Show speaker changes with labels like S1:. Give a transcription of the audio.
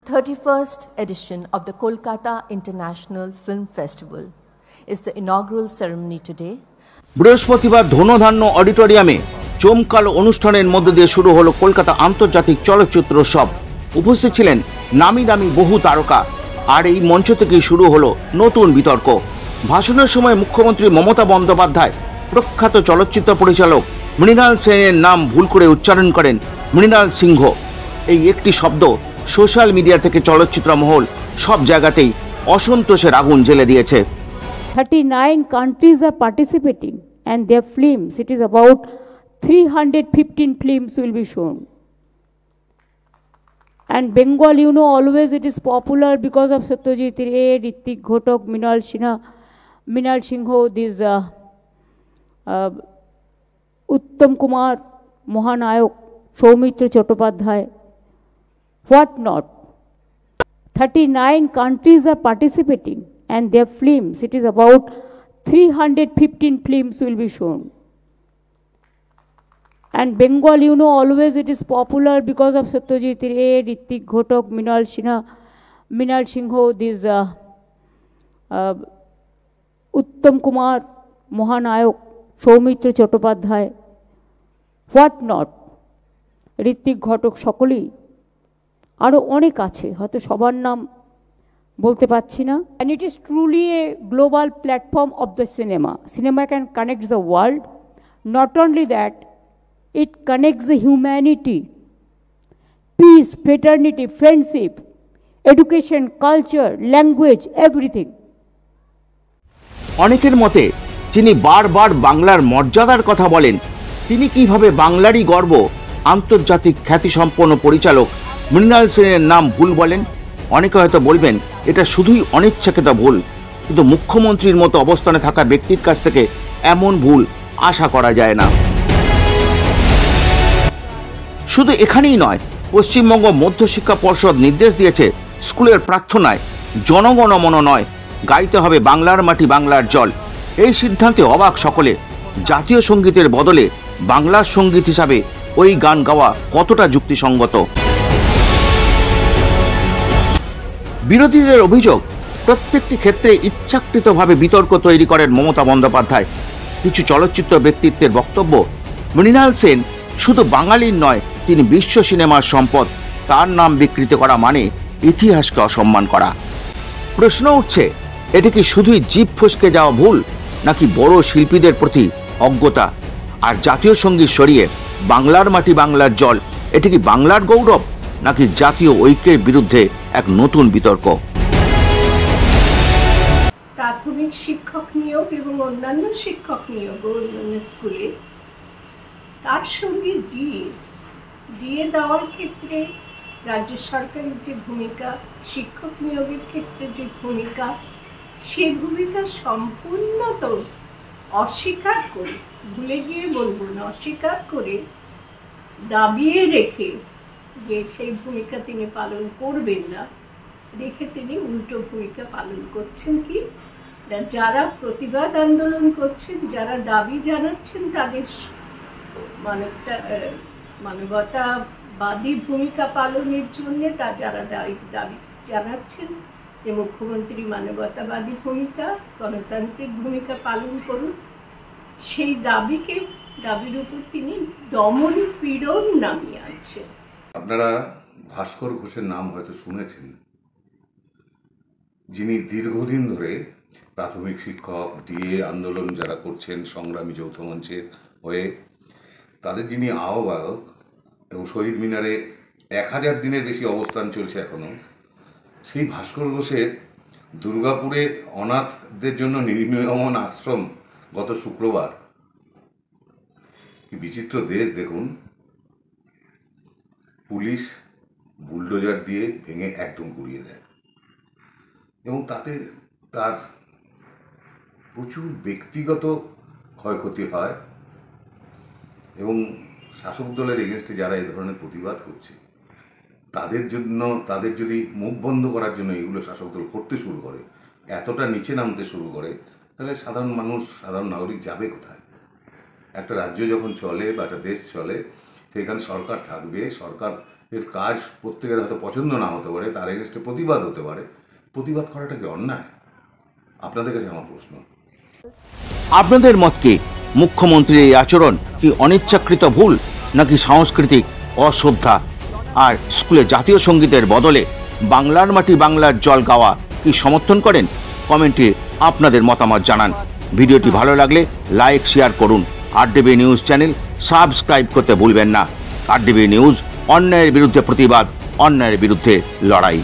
S1: 31st edition of the Kolkata International Film Festival is the inaugural ceremony today.
S2: বৃহস্পতিবার ধনধান্য অডিটোরিয়ামে চমকালো অনুষ্ঠানের মধ্য দিয়ে শুরু হলো কলকাতা আন্তর্জাতিক চলচ্চিত্র উৎসব। উপস্থিত ছিলেন নামি দামি বহু তারকা, আর এই মঞ্চ থেকেই শুরু হলো নতুন বিতর্ক। ভাষণের সময় মুখ্যমন্ত্রী মমতা বন্দ্যোপাধ্যায় প্রখ্যাত চলচ্চিত্র পরিচালক মৃণাল সেনের নাম ভুল করে উচ্চারণ করেন মৃণাল সিংহ। এই একটি শব্দ সোশ্যাল মিডিয়া থেকে চলচ্চিত্র মহল সব জায়গাতেই অসন্তোষের আগুন জ্বেলে দিয়েছে।
S3: 39 countries are participating and their films, it is about 315 films will be shown. And Bengal, you know, always it is popular because of Satyajit Ray, Hrithik Ghatak, Mrinal Singh, this Uttam Kumar, Mohanayak, Soumitra Chattopadhyay, what not. 39 countries are participating and their films, it is about 315 films will be shown. And Bengal, you know, always it is popular because of Satyajit Ray, Hrithik Ghatak, Mrinal Singh, this Uttam Kumar, Mohanayak, Soumitra Chattopadhyay, what not. Hrithik Ghatak সকলেই, আরও অনেক আছে, হয়তো সবার নাম বলতে পারছি না। And it is truly a global platform of the cinema. Cinema can connect the world. Not only that, it connects the humanity, peace, fraternity, friendship, education, culture, language, everything.
S2: অনেকের মতে যিনি বারবার বাংলার মর্যাদার কথা বলেন, তিনি কিভাবে বাংলারই গর্ব আন্তর্জাতিক খ্যাতিসম্পন্ন পরিচালক মৃণাল সেনের নাম ভুল বলেন। অনেকে হয়তো বলবেন এটা শুধুই অনিচ্ছাকৃত ভুল, কিন্তু মুখ্যমন্ত্রীর মতো অবস্থানে থাকা ব্যক্তির কাছ থেকে এমন ভুল আশা করা যায় না। শুধু এখানেই নয়, পশ্চিমবঙ্গ মধ্যশিক্ষা পর্ষদ নির্দেশ দিয়েছে স্কুলের প্রার্থনায় জনগণমন নয়, গাইতে হবে বাংলার মাটি বাংলার জল। এই সিদ্ধান্তে অবাক সকলে। জাতীয় সঙ্গীতের বদলে বাংলার সঙ্গীত হিসাবে ওই গান গাওয়া কতটা যুক্তিসঙ্গত? বিরোধীদের অভিযোগ, প্রত্যেকটি ক্ষেত্রে ইচ্ছাকৃতভাবে বিতর্ক তৈরি করেন মমতা বন্দ্যোপাধ্যায়। কিছু চলচ্চিত্র ব্যক্তিত্বের বক্তব্য, মৃণাল সেন শুধু বাঙালির নয়, তিনি বিশ্ব সিনেমার সম্পদ। তার নাম বিকৃত করা মানে ইতিহাসকে অসম্মান করা। প্রশ্ন উঠছে, এটি কি শুধুই জিভ ফসকে যাওয়া ভুল, নাকি বড় শিল্পীদের প্রতি অজ্ঞতা? আর জাতীয় সঙ্গীত সরিয়ে বাংলার মাটি বাংলার জল, এটি কি বাংলার গৌরব, নাকি জাতীয় ঐক্যের বিরুদ্ধে এক নতুন বিতর্ক?
S4: প্রাথমিক শিক্ষক নিয়োগ এবং অন্যান্য শিক্ষক নিয়োগ স্কুলে তার সঙ্গে ডিএ দেওয়ার ক্ষেত্রে রাজ্য সরকারের যে ভূমিকা, শিক্ষক নিয়োগের ক্ষেত্রে যে ভূমিকা, সে ভূমিকা সম্পূর্ণ তো অস্বীকার করে, ভুলে গিয়ে বলবো না, অস্বীকার করে দাবিয়ে রেখে যে সেই ভূমিকা তিনি পালন করবেন না, রেখে তিনি উল্টো ভূমিকা পালন করছেন। কি যারা প্রতিবাদ আন্দোলন করছেন, যারা দাবি জানাচ্ছেন, তাদের মানবতাবাদী ভূমিকা পালনের জন্য যারা দাবি জানাচ্ছেন যে মুখ্যমন্ত্রী মানবতাবাদী ভূমিকা, গণতান্ত্রিক ভূমিকা পালন করুন, সেই দাবির উপর তিনি দমন পীড়ন নামিয়ে আনছেন।
S5: আপনারা ভাস্কর ঘোষের নাম হয়তো শুনেছেন, যিনি দীর্ঘদিন ধরে প্রাথমিক শিক্ষক ডিএ আন্দোলন যারা করছেন সংগ্রামী যৌথ মঞ্চের হয়ে, তাদের যিনি আহ্বায়ক, এবং শহীদ মিনারে 1000 দিনের বেশি অবস্থান চলছে এখনো। সেই ভাস্কর ঘোষের দুর্গাপুরে অনাথদের জন্য নির্মমন আশ্রম গত শুক্রবার, কি বিচিত্র দেশ দেখুন, পুলিশ বুলডোজার দিয়ে ভেঙে একদম গুড়িয়ে দেয়, এবং তাতে তার প্রচুর ব্যক্তিগত ক্ষয়ক্ষতি হয়। এবং শাসক দলের এগেনস্টে যারা এই ধরনের প্রতিবাদ করছে, তাদের যদি মুখ বন্ধ করার জন্য এগুলো শাসক দল করতে শুরু করে, এতটা নিচে নামতে শুরু করে, তাহলে সাধারণ মানুষ, সাধারণ নাগরিক যাবে কোথায়? একটা রাজ্য যখন চলে বা একটা দেশ চলে, সেখানে সরকার থাকবে, সরকার এর কাজ প্রত্যেকের হয়তো পছন্দ না হতে পারে, তার এগেনস্টে প্রতিবাদ হতে পারে, প্রতিবাদ করাটা কি অন্যায়? আপনাদের কাছে আমার প্রশ্ন।
S2: আপনাদের মত কি? মুখ্যমন্ত্রীর এই আচরণ কি অনিচ্ছাকৃত ভুল নাকি সাংস্কৃতিক অশ্রদ্ধা? আর স্কুলে জাতীয় সঙ্গীতের বদলে বাংলার মাটি বাংলার জল গাওয়া কি সমর্থন করেন? কমেন্টে আপনাদের মতামত জানান। ভিডিওটি ভালো লাগলে লাইক শেয়ার করুন। আরডিবি নিউজ চ্যানেল সাবস্ক্রাইব করতে ভুলবেন না। আরডিবি নিউজ, অন্যায়ের বিরুদ্ধে প্রতিবাদ, অন্যায়ের বিরুদ্ধে লড়াই।